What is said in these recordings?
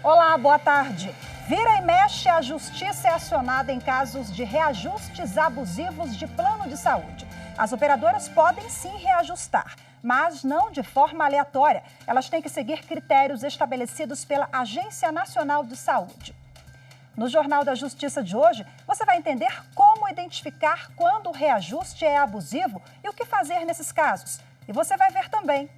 Olá, boa tarde. Vira e mexe, a justiça é acionada em casos de reajustes abusivos de plano de saúde. As operadoras podem sim reajustar, mas não de forma aleatória. Elas têm que seguir critérios estabelecidos pela Agência Nacional de Saúde. No Jornal da Justiça de hoje, você vai entender como identificar quando o reajuste é abusivo e o que fazer nesses casos. E você vai ver também.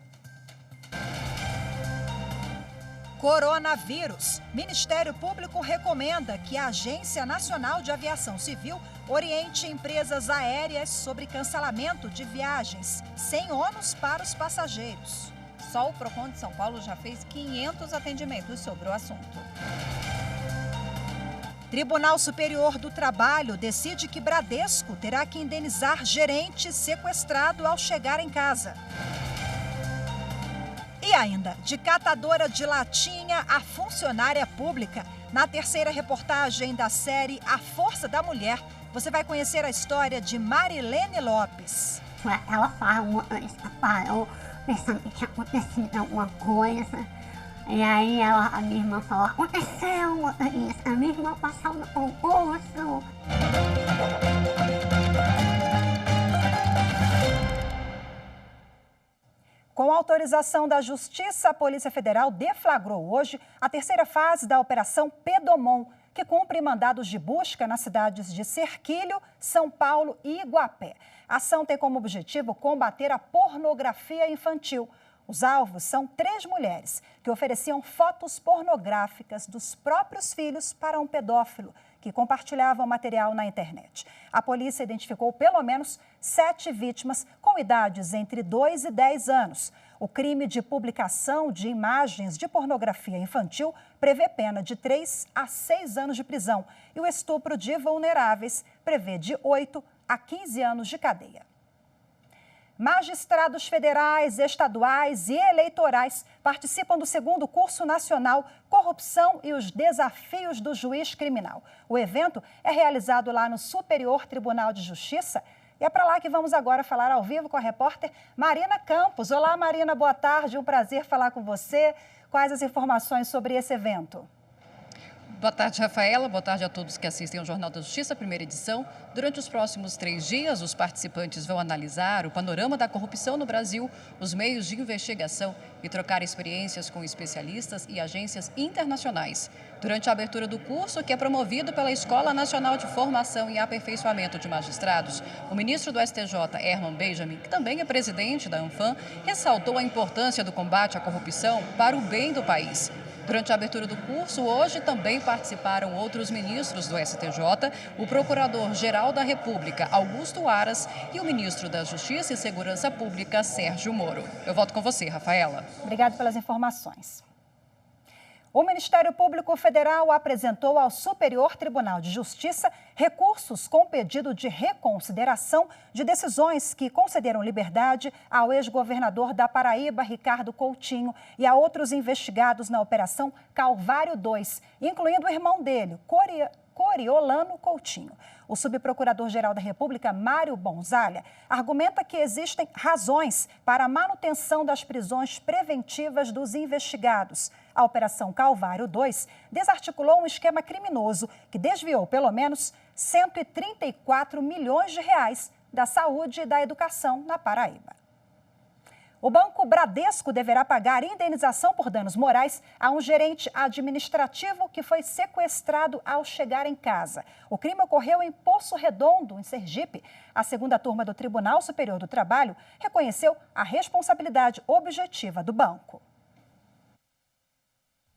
Coronavírus. Ministério Público recomenda que a Agência Nacional de Aviação Civil oriente empresas aéreas sobre cancelamento de viagens, sem ônus para os passageiros. Só o Procon de São Paulo já fez 500 atendimentos sobre o assunto. Tribunal Superior do Trabalho decide que Bradesco terá que indenizar gerente sequestrado ao chegar em casa. E ainda, de catadora de latinha a funcionária pública. Na terceira reportagem da série A Força da Mulher, você vai conhecer a história de Marilene Lopes. Ela falou, parou, pensando que tinha acontecido alguma coisa. E aí a minha irmã falou, aconteceu isso. A minha irmã passou no concurso. Com autorização da Justiça, a Polícia Federal deflagrou hoje a terceira fase da Operação Pedomon, que cumpre mandados de busca nas cidades de Serquilho, São Paulo e Iguapé. A ação tem como objetivo combater a pornografia infantil. Os alvos são 3 mulheres que ofereciam fotos pornográficas dos próprios filhos para um pedófilo que compartilhava material na internet. A polícia identificou pelo menos 7 vítimas com idades entre 2 e 10 anos. O crime de publicação de imagens de pornografia infantil prevê pena de 3 a 6 anos de prisão e o estupro de vulneráveis prevê de 8 a 15 anos de cadeia. Magistrados federais, estaduais e eleitorais participam do 2º curso nacional Corrupção e os Desafios do Juiz Criminal. O evento é realizado lá no Superior Tribunal de Justiça e é para lá que vamos agora falar ao vivo com a repórter Marina Campos. Olá, Marina, boa tarde, um prazer falar com você. Quais as informações sobre esse evento? Boa tarde, Rafaela. Boa tarde a todos que assistem ao Jornal da Justiça, primeira edição. Durante os próximos 3 dias, os participantes vão analisar o panorama da corrupção no Brasil, os meios de investigação e trocar experiências com especialistas e agências internacionais. Durante a abertura do curso, que é promovido pela Escola Nacional de Formação e Aperfeiçoamento de Magistrados, o ministro do STJ, Herman Benjamin, que também é presidente da ANFAM, ressaltou a importância do combate à corrupção para o bem do país. Durante a abertura do curso, hoje também participaram outros ministros do STJ, o Procurador-Geral da República, Augusto Aras, e o ministro da Justiça e Segurança Pública, Sérgio Moro. Eu volto com você, Rafaela. Obrigada pelas informações. O Ministério Público Federal apresentou ao Superior Tribunal de Justiça recursos com pedido de reconsideração de decisões que concederam liberdade ao ex-governador da Paraíba, Ricardo Coutinho, e a outros investigados na Operação Calvário II, incluindo o irmão dele, Coriolano Coutinho. O subprocurador-geral da República, Mário Bonzalha, argumenta que existem razões para a manutenção das prisões preventivas dos investigados. A Operação Calvário II desarticulou um esquema criminoso que desviou pelo menos 134 milhões de reais da saúde e da educação na Paraíba. O Banco Bradesco deverá pagar indenização por danos morais a um gerente administrativo que foi sequestrado ao chegar em casa. O crime ocorreu em Poço Redondo, em Sergipe. A 2ª turma do Tribunal Superior do Trabalho reconheceu a responsabilidade objetiva do banco.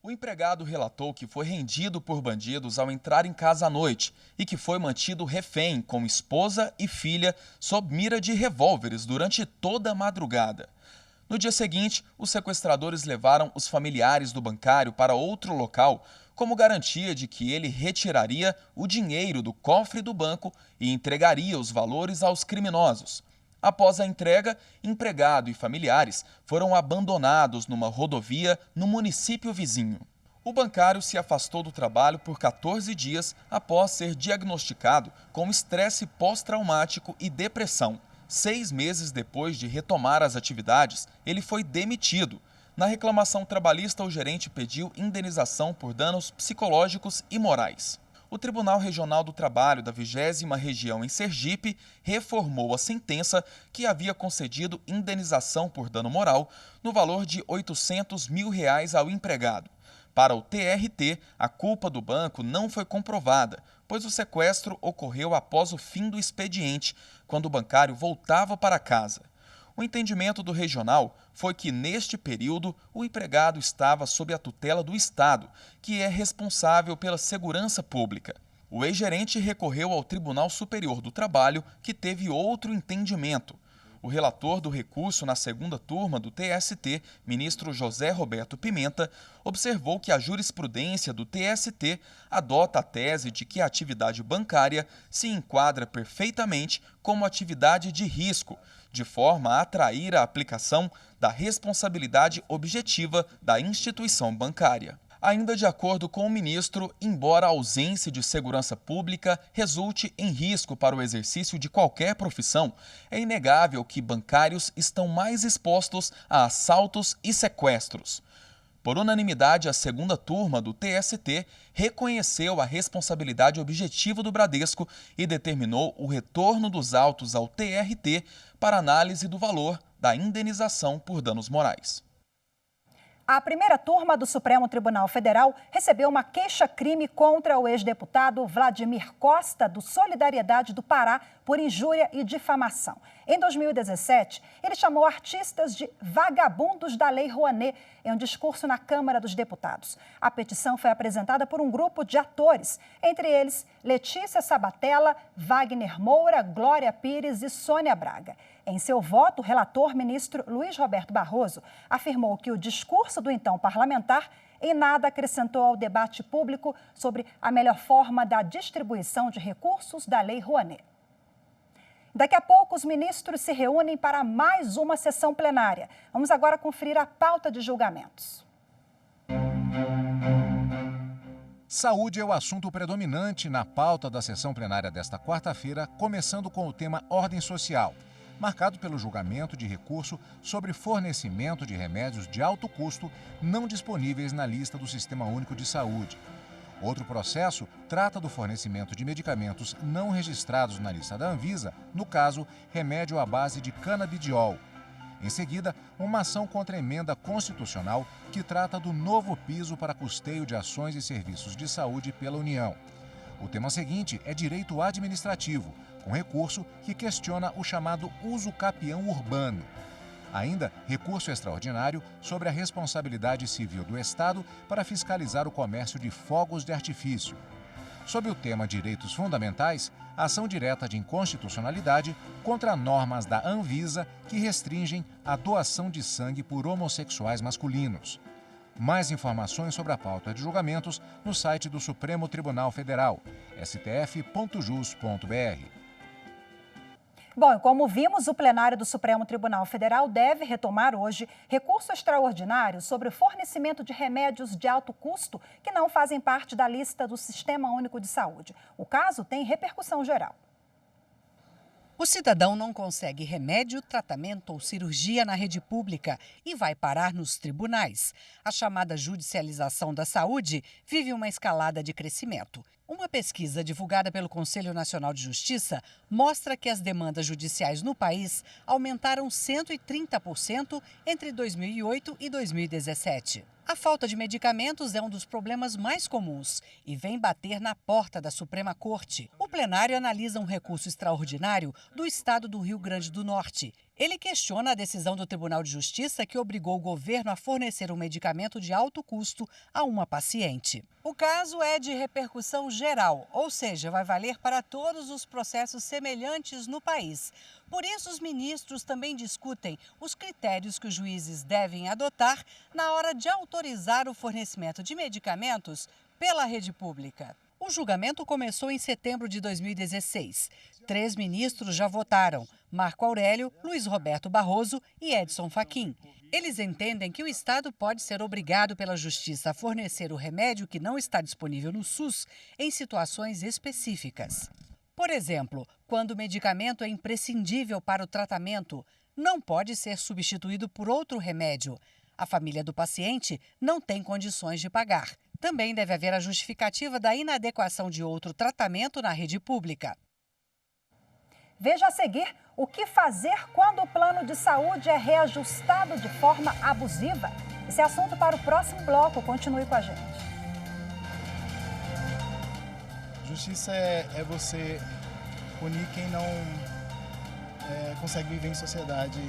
O empregado relatou que foi rendido por bandidos ao entrar em casa à noite e que foi mantido refém com esposa e filha sob mira de revólveres durante toda a madrugada. No dia seguinte, os sequestradores levaram os familiares do bancário para outro local como garantia de que ele retiraria o dinheiro do cofre do banco e entregaria os valores aos criminosos. Após a entrega, empregado e familiares foram abandonados numa rodovia no município vizinho. O bancário se afastou do trabalho por 14 dias após ser diagnosticado com estresse pós-traumático e depressão. 6 meses depois de retomar as atividades, ele foi demitido. Na reclamação trabalhista, o gerente pediu indenização por danos psicológicos e morais. O Tribunal Regional do Trabalho da 20ª Região em Sergipe reformou a sentença que havia concedido indenização por dano moral no valor de R$ 800 mil ao empregado. Para o TRT, a culpa do banco não foi comprovada, pois o sequestro ocorreu após o fim do expediente, quando o bancário voltava para casa. O entendimento do regional foi que, neste período, o empregado estava sob a tutela do Estado, que é responsável pela segurança pública. O ex-gerente recorreu ao Tribunal Superior do Trabalho, que teve outro entendimento. O relator do recurso na segunda turma do TST, ministro José Roberto Pimenta, observou que a jurisprudência do TST adota a tese de que a atividade bancária se enquadra perfeitamente como atividade de risco, de forma a atrair a aplicação da responsabilidade objetiva da instituição bancária. Ainda de acordo com o ministro, embora a ausência de segurança pública resulte em risco para o exercício de qualquer profissão, é inegável que bancários estão mais expostos a assaltos e sequestros. Por unanimidade, a segunda turma do TST reconheceu a responsabilidade objetiva do Bradesco e determinou o retorno dos autos ao TRT para análise do valor da indenização por danos morais. A primeira turma do Supremo Tribunal Federal recebeu uma queixa-crime contra o ex-deputado Vladimir Costa, do Solidariedade do Pará, por injúria e difamação. Em 2017, ele chamou artistas de vagabundos da Lei Rouanet em um discurso na Câmara dos Deputados. A petição foi apresentada por um grupo de atores, entre eles Letícia Sabatella, Wagner Moura, Glória Pires e Sônia Braga. Em seu voto, o relator ministro Luiz Roberto Barroso afirmou que o discurso do então parlamentar em nada acrescentou ao debate público sobre a melhor forma da distribuição de recursos da Lei Rouanet. Daqui a pouco, os ministros se reúnem para mais uma sessão plenária. Vamos agora conferir a pauta de julgamentos. Saúde é o assunto predominante na pauta da sessão plenária desta quarta-feira, começando com o tema ordem social, marcado pelo julgamento de recurso sobre fornecimento de remédios de alto custo não disponíveis na lista do Sistema Único de Saúde. Outro processo trata do fornecimento de medicamentos não registrados na lista da Anvisa, no caso, remédio à base de canabidiol. Em seguida, uma ação contra a emenda constitucional que trata do novo piso para custeio de ações e serviços de saúde pela União. O tema seguinte é direito administrativo, com recurso que questiona o chamado uso capião urbano. Ainda, recurso extraordinário sobre a responsabilidade civil do Estado para fiscalizar o comércio de fogos de artifício. Sob o tema Direitos Fundamentais, ação direta de inconstitucionalidade contra normas da Anvisa que restringem a doação de sangue por homossexuais masculinos. Mais informações sobre a pauta de julgamentos no site do Supremo Tribunal Federal, stf.jus.br. Bom, como vimos, o plenário do Supremo Tribunal Federal deve retomar hoje recurso extraordinário sobre o fornecimento de remédios de alto custo que não fazem parte da lista do Sistema Único de Saúde. O caso tem repercussão geral. O cidadão não consegue remédio, tratamento ou cirurgia na rede pública e vai parar nos tribunais. A chamada judicialização da saúde vive uma escalada de crescimento. Uma pesquisa divulgada pelo Conselho Nacional de Justiça mostra que as demandas judiciais no país aumentaram 130% entre 2008 e 2017. A falta de medicamentos é um dos problemas mais comuns e vem bater na porta da Suprema Corte. O plenário analisa um recurso extraordinário do estado do Rio Grande do Norte. Ele questiona a decisão do Tribunal de Justiça que obrigou o governo a fornecer um medicamento de alto custo a uma paciente. O caso é de repercussão geral, ou seja, vai valer para todos os processos semelhantes no país. Por isso, os ministros também discutem os critérios que os juízes devem adotar na hora de autorizar o fornecimento de medicamentos pela rede pública. O julgamento começou em setembro de 2016. 3 ministros já votaram: Marco Aurélio, Luiz Roberto Barroso e Edson Fachin. Eles entendem que o Estado pode ser obrigado pela Justiça a fornecer o remédio que não está disponível no SUS em situações específicas. Por exemplo, quando o medicamento é imprescindível para o tratamento, não pode ser substituído por outro remédio. A família do paciente não tem condições de pagar. Também deve haver a justificativa da inadequação de outro tratamento na rede pública. Veja a seguir o que fazer quando o plano de saúde é reajustado de forma abusiva. Esse é assunto para o próximo bloco. Continue com a gente. Justiça é você punir quem não consegue viver em sociedade.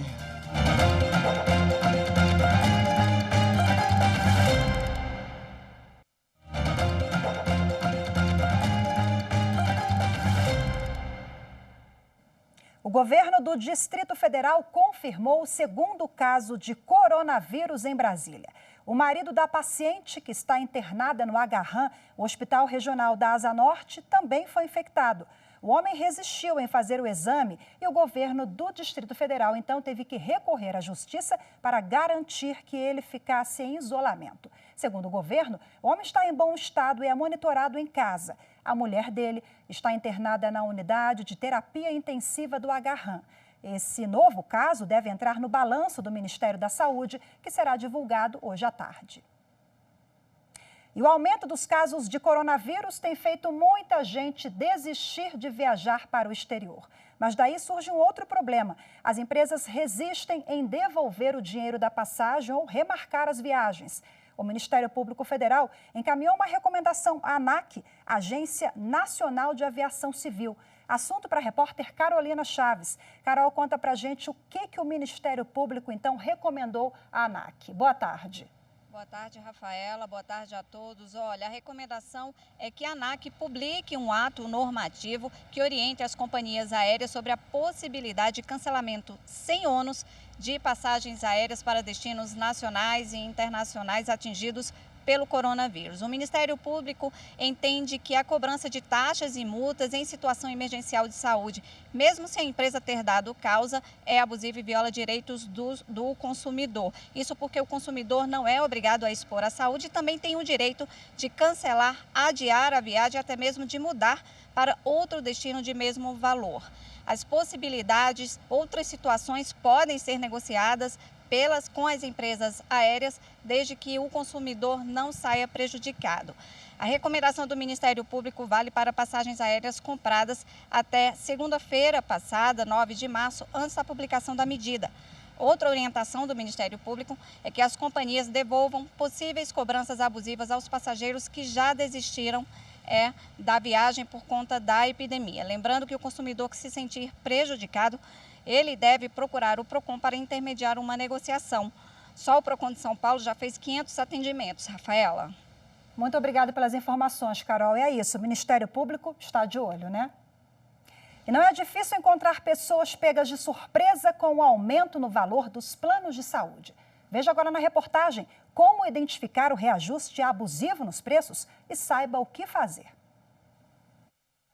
O governo do Distrito Federal confirmou o segundo caso de coronavírus em Brasília. O marido da paciente, que está internada no Agarram, o Hospital Regional da Asa Norte, também foi infectado. O homem resistiu em fazer o exame e o governo do Distrito Federal, então, teve que recorrer à justiça para garantir que ele ficasse em isolamento. Segundo o governo, o homem está em bom estado e é monitorado em casa. A mulher dele está internada na unidade de terapia intensiva do Agarram. Esse novo caso deve entrar no balanço do Ministério da Saúde, que será divulgado hoje à tarde. E o aumento dos casos de coronavírus tem feito muita gente desistir de viajar para o exterior. Mas daí surge um outro problema. As empresas resistem em devolver o dinheiro da passagem ou remarcar as viagens. O Ministério Público Federal encaminhou uma recomendação à ANAC, Agência Nacional de Aviação Civil. Assunto para a repórter Carolina Chaves. Carol, conta para a gente o que o Ministério Público, então, recomendou à ANAC. Boa tarde. Boa tarde, Rafaela. Boa tarde a todos. Olha, a recomendação é que a ANAC publique um ato normativo que oriente as companhias aéreas sobre a possibilidade de cancelamento sem ônus de passagens aéreas para destinos nacionais e internacionais atingidos pelo coronavírus. O Ministério Público entende que a cobrança de taxas e multas em situação emergencial de saúde, mesmo se a empresa ter dado causa, é abusiva e viola direitos do consumidor. Isso porque o consumidor não é obrigado a expor a saúde e também tem o direito de cancelar, adiar a viagem, até mesmo de mudar para outro destino de mesmo valor. As possibilidades, outras situações podem ser negociadas com as empresas aéreas, desde que o consumidor não saia prejudicado. A recomendação do Ministério Público vale para passagens aéreas compradas até segunda-feira passada, 9 de março, antes da publicação da medida. Outra orientação do Ministério Público é que as companhias devolvam possíveis cobranças abusivas aos passageiros que já desistiram da viagem por conta da epidemia. Lembrando que o consumidor que se sentir prejudicado, ele deve procurar o PROCON para intermediar uma negociação. Só o PROCON de São Paulo já fez 500 atendimentos. Rafaela. Muito obrigada pelas informações, Carol. É isso, o Ministério Público está de olho, né? E não é difícil encontrar pessoas pegas de surpresa com o aumento no valor dos planos de saúde. Veja agora na reportagem como identificar o reajuste abusivo nos preços e saiba o que fazer.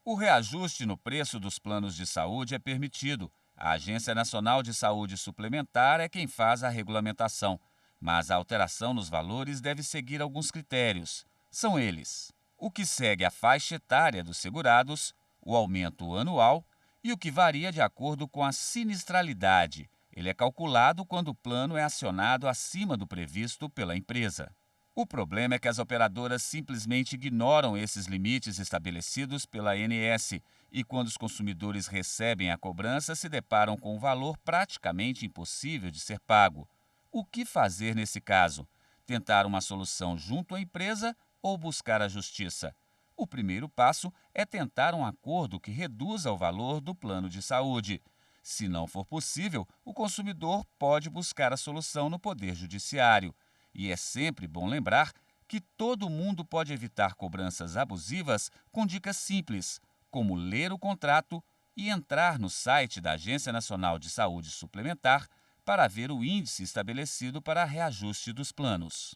O reajuste no preço dos planos de saúde é permitido. A Agência Nacional de Saúde Suplementar é quem faz a regulamentação, mas a alteração nos valores deve seguir alguns critérios. São eles: o que segue a faixa etária dos segurados, o aumento anual e o que varia de acordo com a sinistralidade. Ele é calculado quando o plano é acionado acima do previsto pela empresa. O problema é que as operadoras simplesmente ignoram esses limites estabelecidos pela ANS e, quando os consumidores recebem a cobrança, se deparam com um valor praticamente impossível de ser pago. O que fazer nesse caso? Tentar uma solução junto à empresa ou buscar a justiça? O primeiro passo é tentar um acordo que reduza o valor do plano de saúde. Se não for possível, o consumidor pode buscar a solução no Poder Judiciário. E é sempre bom lembrar que todo mundo pode evitar cobranças abusivas com dicas simples, como ler o contrato e entrar no site da Agência Nacional de Saúde Suplementar para ver o índice estabelecido para reajuste dos planos.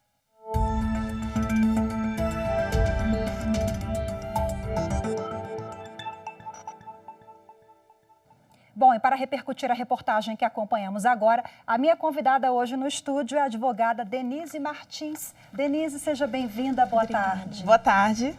Bom, e para repercutir a reportagem que acompanhamos agora, a minha convidada hoje no estúdio é a advogada Denise Martins. Denise, seja bem-vinda, boa tarde. Boa tarde.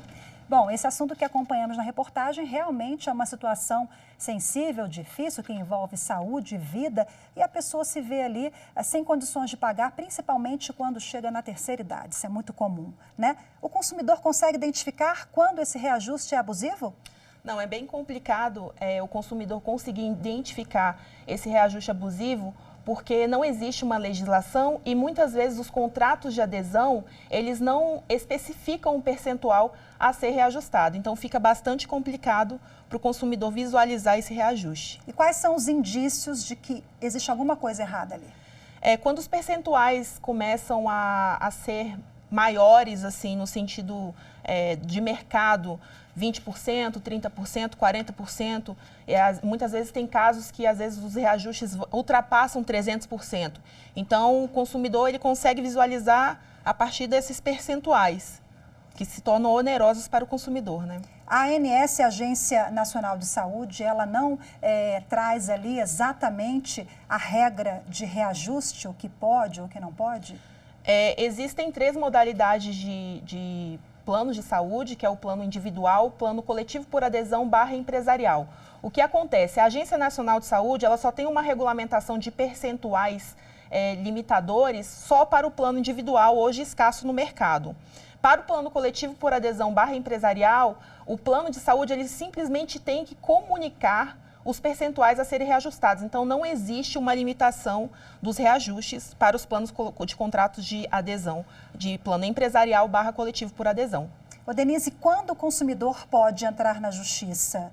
Bom, esse assunto que acompanhamos na reportagem realmente é uma situação sensível, difícil, que envolve saúde e vida, e a pessoa se vê ali sem condições de pagar, principalmente quando chega na terceira idade. Isso é muito comum, né? O consumidor consegue identificar quando esse reajuste é abusivo? Não, é bem complicado o consumidor conseguir identificar esse reajuste abusivo, porque não existe uma legislação e muitas vezes os contratos de adesão, eles não especificam um percentual a ser reajustado. Então fica bastante complicado para o consumidor visualizar esse reajuste. E quais são os indícios de que existe alguma coisa errada ali? Quando os percentuais começam a ser maiores, assim, no sentido de mercado, 20%, 30%, 40%. Muitas vezes tem casos que, às vezes, os reajustes ultrapassam 300%. Então, o consumidor ele consegue visualizar a partir desses percentuais, que se tornam onerosos para o consumidor, né? A ANS, a Agência Nacional de Saúde, ela não traz ali exatamente a regra de reajuste, o que pode ou o que não pode? Existem 3 modalidades de planos de saúde, que é o plano individual, plano coletivo por adesão / empresarial. O que acontece? A Agência Nacional de Saúde, ela só tem uma regulamentação de percentuais limitadores só para o plano individual, hoje escasso no mercado. Para o plano coletivo por adesão / empresarial, o plano de saúde ele simplesmente tem que comunicar os percentuais a serem reajustados. Então, não existe uma limitação dos reajustes para os planos de contratos de adesão, de plano empresarial / coletivo por adesão. Denise, quando o consumidor pode entrar na justiça?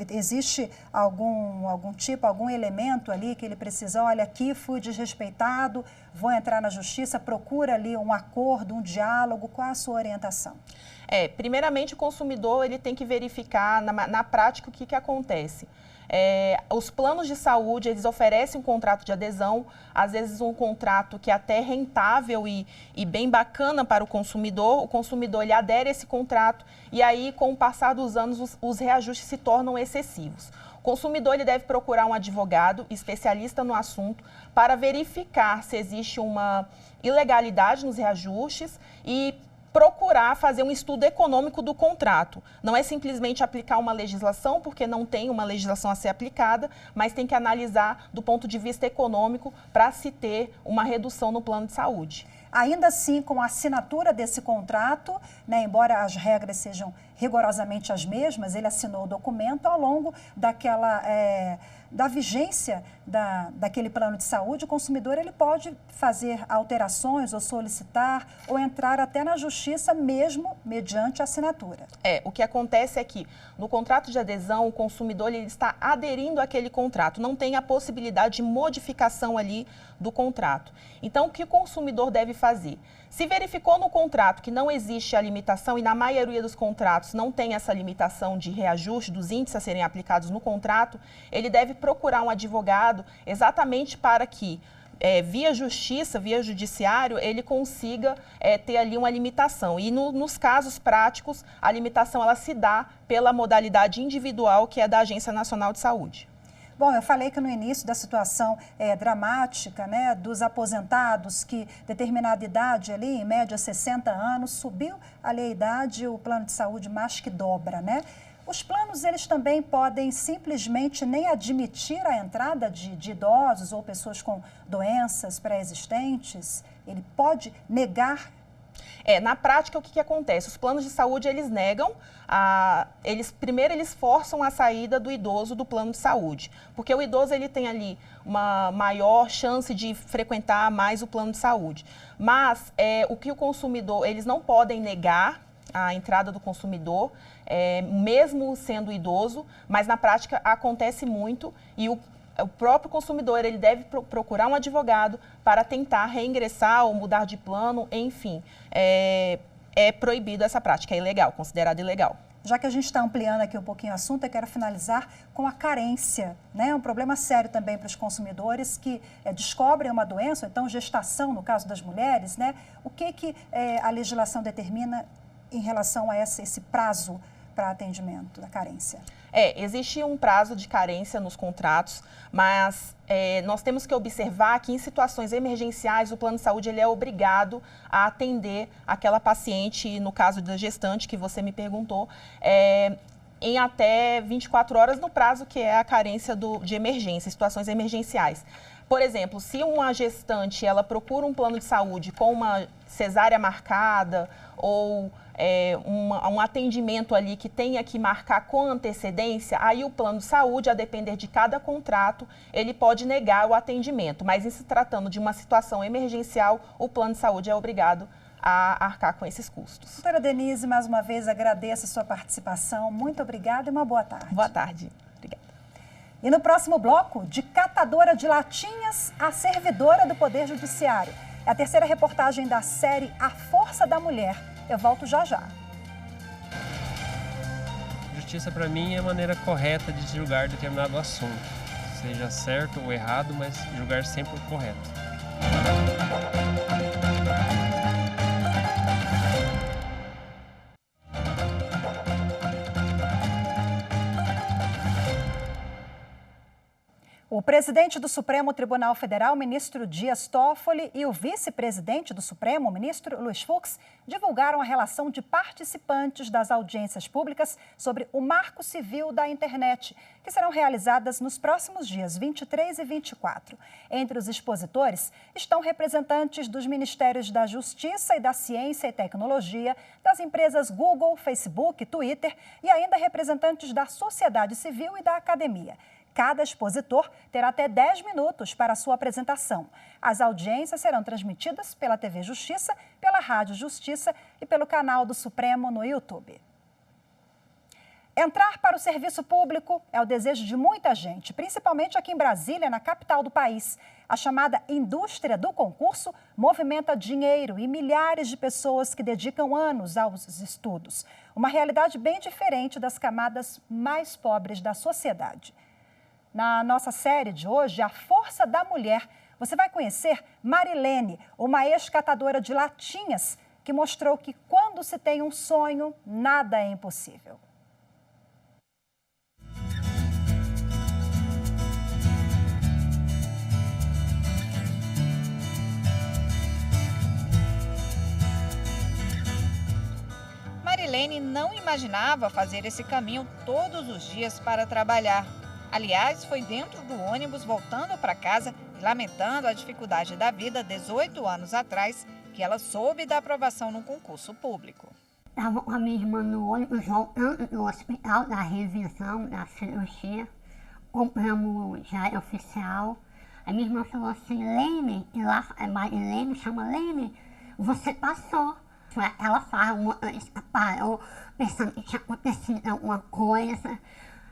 Existe algum elemento ali que ele precisa, olha, aqui fui desrespeitado, vou entrar na justiça, procura ali um acordo, um diálogo, qual a sua orientação? Primeiramente, o consumidor ele tem que verificar na prática o que acontece. Os planos de saúde, eles oferecem um contrato de adesão, às vezes um contrato que é até rentável e bem bacana para o consumidor ele adere a esse contrato e aí, com o passar dos anos, os reajustes se tornam excessivos. O consumidor ele deve procurar um advogado especialista no assunto para verificar se existe uma ilegalidade nos reajustes e procurar fazer um estudo econômico do contrato. Não é simplesmente aplicar uma legislação, porque não tem uma legislação a ser aplicada, mas tem que analisar do ponto de vista econômico para se ter uma redução no plano de saúde. Ainda assim, com a assinatura desse contrato, né, embora as regras sejam rigorosamente as mesmas, ele assinou o documento ao longo da vigência daquele plano de saúde, o consumidor ele pode fazer alterações ou solicitar ou entrar até na justiça mesmo mediante a assinatura. O que acontece é que no contrato de adesão o consumidor ele está aderindo àquele contrato, não tem a possibilidade de modificação ali do contrato. Então o que o consumidor deve fazer? Se verificou no contrato que não existe a limitação e na maioria dos contratos não tem essa limitação de reajuste dos índices a serem aplicados no contrato, ele deve procurar um advogado exatamente para que, via justiça, via judiciário, ele consiga ter ali uma limitação. E nos casos práticos, a limitação ela se dá pela modalidade individual, que é da Agência Nacional de Saúde. Bom, eu falei que no início da situação dramática, né, dos aposentados que determinada idade ali, em média 60 anos, subiu ali a idade, o plano de saúde mais que dobra, né? Os planos, eles também podem simplesmente nem admitir a entrada de idosos ou pessoas com doenças pré-existentes? Ele pode negar? Na prática, o que acontece? Os planos de saúde, eles negam, primeiro eles forçam a saída do idoso do plano de saúde, porque o idoso ele tem ali uma maior chance de frequentar mais o plano de saúde. Mas o que o consumidor, eles não podem negar a entrada do consumidor, mesmo sendo idoso, mas na prática acontece muito e o próprio consumidor ele deve procurar um advogado para tentar reingressar ou mudar de plano, enfim. É proibido essa prática, é ilegal, considerada ilegal. Já que a gente está ampliando aqui um pouquinho o assunto, eu quero finalizar com a carência, né? Um problema sério também para os consumidores que descobrem uma doença, ou então gestação, no caso das mulheres, né? O que a legislação determina em relação a esse prazo para atendimento da carência? Existe um prazo de carência nos contratos, mas nós temos que observar que em situações emergenciais o plano de saúde ele é obrigado a atender aquela paciente, no caso da gestante que você me perguntou, em até 24 horas no prazo que é a carência de emergência, situações emergenciais. Por exemplo, se uma gestante ela procura um plano de saúde com uma cesárea marcada ou um atendimento ali que tenha que marcar com antecedência, aí o plano de saúde, a depender de cada contrato, ele pode negar o atendimento. Mas em se tratando de uma situação emergencial, o plano de saúde é obrigado a arcar com esses custos. Doutora Denise, mais uma vez agradeço a sua participação. Muito obrigada e uma boa tarde. Boa tarde. Obrigada. E no próximo bloco, de catadora de latinhas a servidora do Poder Judiciário. É a terceira reportagem da série A Força da Mulher. Eu volto já já. Justiça, para mim, é a maneira correta de julgar determinado assunto. Seja certo ou errado, mas julgar sempre o correto. O presidente do Supremo Tribunal Federal, ministro Dias Toffoli, e o vice-presidente do Supremo, ministro Luiz Fux, divulgaram a relação de participantes das audiências públicas sobre o Marco Civil da Internet, que serão realizadas nos próximos dias 23 e 24. Entre os expositores estão representantes dos Ministérios da Justiça e da Ciência e Tecnologia, das empresas Google, Facebook, Twitter e ainda representantes da sociedade civil e da academia. Cada expositor terá até 10 minutos para a sua apresentação. As audiências serão transmitidas pela TV Justiça, pela Rádio Justiça e pelo canal do Supremo no YouTube. Entrar para o serviço público é o desejo de muita gente, principalmente aqui em Brasília, na capital do país. A chamada indústria do concurso movimenta dinheiro e milhares de pessoas que dedicam anos aos estudos. Uma realidade bem diferente das camadas mais pobres da sociedade. Na nossa série de hoje, A Força da Mulher, você vai conhecer Marilene, uma ex-catadora de latinhas, que mostrou que quando se tem um sonho, nada é impossível. Marilene não imaginava fazer esse caminho todos os dias para trabalhar. Aliás, foi dentro do ônibus voltando para casa e lamentando a dificuldade da vida 18 anos atrás que ela soube da aprovação no concurso público. Estava com a minha irmã no ônibus voltando do hospital da revisão da cirurgia. Compramos diário oficial. A minha irmã falou assim, Lene, e lá a Marilene chama Lene, você passou. Ela fala, o motorista parou, pensando que tinha acontecido alguma coisa.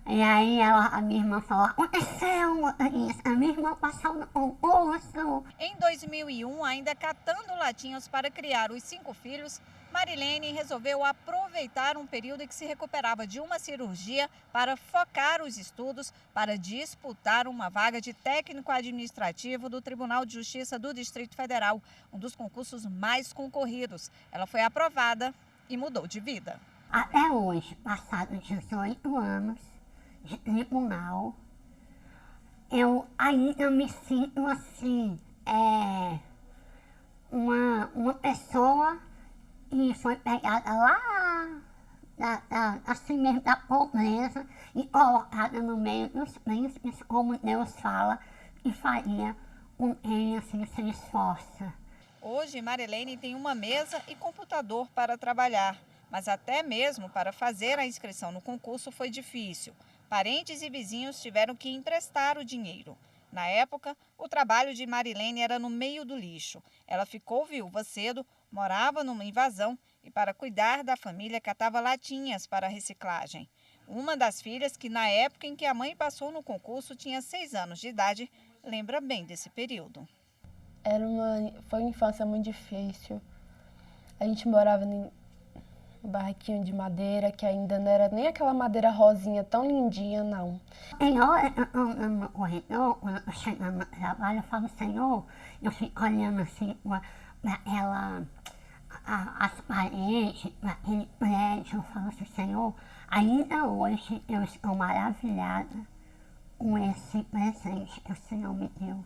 E aí a minha irmã falou, aconteceu, motorista, a minha irmã passou no concurso. Em 2001, ainda catando latinhas para criar os 5 filhos, Marilene resolveu aproveitar um período em que se recuperava de uma cirurgia para focar os estudos para disputar uma vaga de técnico administrativo do Tribunal de Justiça do Distrito Federal, um dos concursos mais concorridos. Ela foi aprovada e mudou de vida. Até hoje, passados 18 anos de tribunal, eu ainda me sinto assim, uma pessoa que foi pegada lá, assim mesmo, da pobreza e colocada no meio dos príncipes, como Deus fala, e faria com quem assim se esforça. Hoje, Marilene tem uma mesa e computador para trabalhar, mas até mesmo para fazer a inscrição no concurso foi difícil. Parentes e vizinhos tiveram que emprestar o dinheiro. Na época, o trabalho de Marilene era no meio do lixo. Ela ficou viúva cedo, morava numa invasão e, para cuidar da família, catava latinhas para reciclagem. Uma das filhas, que na época em que a mãe passou no concurso tinha 6 anos de idade, lembra bem desse período. Foi uma infância muito difícil. A gente morava em um barraquinho de madeira, que ainda não era nem aquela madeira rosinha tão lindinha, não. Tem hora que eu estou andando no corredor, quando eu estou chegando no trabalho, eu falo, Senhor, eu fico olhando assim para as paredes, para aquele prédio, eu falo assim, Senhor, Ainda hoje eu estou maravilhada com esse presente que o Senhor me deu.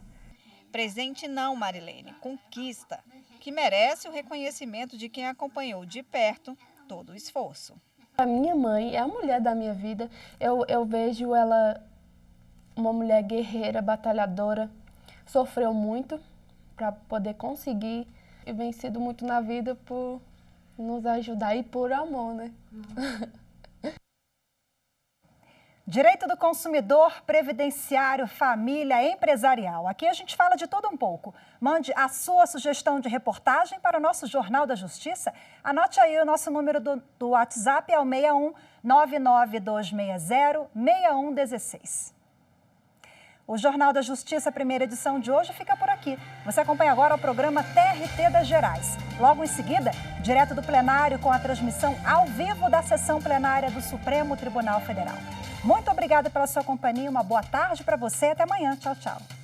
Presente não, Marilene, conquista, que merece o reconhecimento de quem acompanhou de perto todo o esforço. A minha mãe é a mulher da minha vida. Eu vejo ela uma mulher guerreira, batalhadora, sofreu muito para poder conseguir e vencido muito na vida por nos ajudar e por amor, né? Direito do consumidor, previdenciário, família, empresarial. Aqui a gente fala de tudo um pouco. Mande a sua sugestão de reportagem para o nosso Jornal da Justiça. Anote aí o nosso número do WhatsApp, é o 61 99260 6116. O Jornal da Justiça, primeira edição de hoje, fica por aqui. Você acompanha agora o programa TRT das Gerais. Logo em seguida, direto do plenário com a transmissão ao vivo da sessão plenária do Supremo Tribunal Federal. Muito obrigada pela sua companhia, uma boa tarde para você e até amanhã. Tchau, tchau.